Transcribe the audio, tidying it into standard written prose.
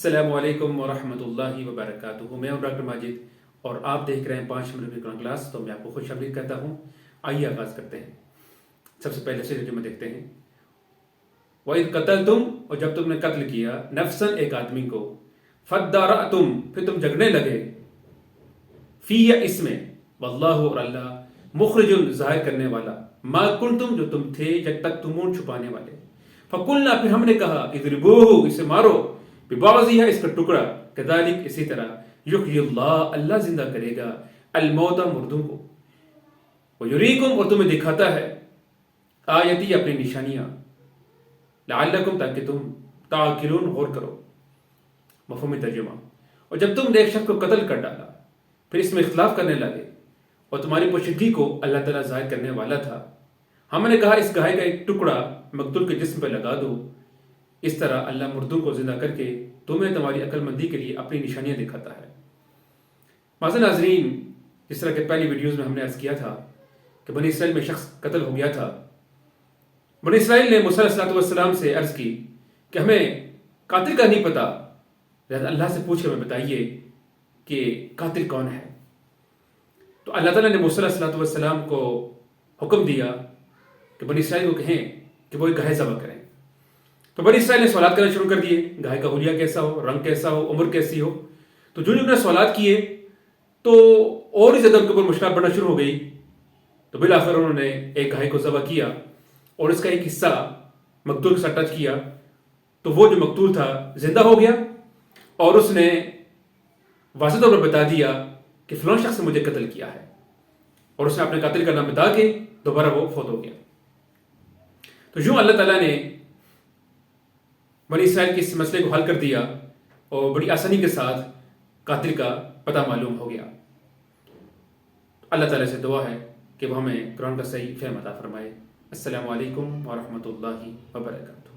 السلام علیکم ورحمۃ اللہ وبرکاتہ. میں ہوں ڈاکٹر ماجد اور آپ دیکھ رہے ہیں 5 منٹ کی قرآن کلاس. تو میں آپ کو خوش آمدید کہتا ہوں. آئیے آغاز کرتے ہیں. سب سے پہلے سے ترجمہ دیکھتے ہیں. وَإِذْ قَتَلْتُمْ، اور جب تم نے قتل کیا، نفساً ایک آدمی کو، فَادَّارَأْتُمْ، پھر تم جھگڑنے لگے، فِيهَا اس میں، وَاللَّهُ، اور اللہ، مُخْرِجٌ، ظاہر کرنے والا، مَا كُنْتُمْ، جو تم تھے، تَكْتُمُونَ، چھپانے والے. فَقُلْنَا، پھر ہم نے کہا، اضربوہ، اسے مارو، ببعضها، اس کا ٹکڑا، کذالک، اسی طرح، یحیی اللہ، اللہ زندہ کرے گا، الموتى، مردوں کو، ویریکم، اور تمہیں دکھاتا ہے، آیتی، اپنی نشانیاں، لعلکم، تاکہ تم تعقلون، غور کرو. مفہومی ترجمہ. اور جب تم نے ایک شخص کو قتل کر ڈالا، پھر اس میں اختلاف کرنے لگے، اور تمہاری پوشیدگی کو اللہ تعالیٰ ظاہر کرنے والا تھا، ہم نے کہا اس گائے کا ایک ٹکڑا مقتول کے جسم پہ لگا دو. اس طرح اللہ مردوں کو زندہ کر کے تمہیں تمہاری عقل مندی کے لیے اپنی نشانیاں دکھاتا ہے. معزز ناظرین، جس طرح کہ پہلی ویڈیوز میں ہم نے عرض کیا تھا کہ بنی اسرائیل میں شخص قتل ہو گیا تھا. بنی اسرائیل نے موسیٰ علیہ السلام سے عرض کی کہ ہمیں قاتل کا نہیں پتا، لہذا اللہ سے پوچھ کے ہمیں بتائیے کہ قاتل کون ہے. تو اللہ تعالیٰ نے موسیٰ علیہ السلام کو حکم دیا کہ بنی اسرائیل کو کہیں کہ وہ ایک گائے ذبح کریں. تو بنی اسرائیل نے سوالات کرنا شروع کر دیے، گائے کا حلیہ کیسا ہو، رنگ کیسا ہو، عمر کیسی ہو. تو جو نے سوالات کیے تو اور ہی زیادہ ان کے اوپر مشکلات بڑھنا شروع ہو گئی. تو بالآخر انہوں نے ایک گائے کو ذبح کیا اور اس کا ایک حصہ مقتول کے ساتھ ٹچ کیا تو وہ جو مقتول تھا زندہ ہو گیا اور اس نے واضح طور پر بتا دیا کہ فلاں شخص نے مجھے قتل کیا ہے، اور اس نے اپنے قاتل کا نام بتا کے دوبارہ وہ فوت ہو گیا. تو یوں اللہ تعالیٰ نے بنی اسرائیل کے اس مسئلے کو حل کر دیا اور بڑی آسانی کے ساتھ قاتل کا پتہ معلوم ہو گیا. اللہ تعالیٰ سے دعا ہے کہ وہ ہمیں قرآن کا صحیح فہم عطا فرمائے. السلام علیکم ورحمۃ اللہ وبرکاتہ.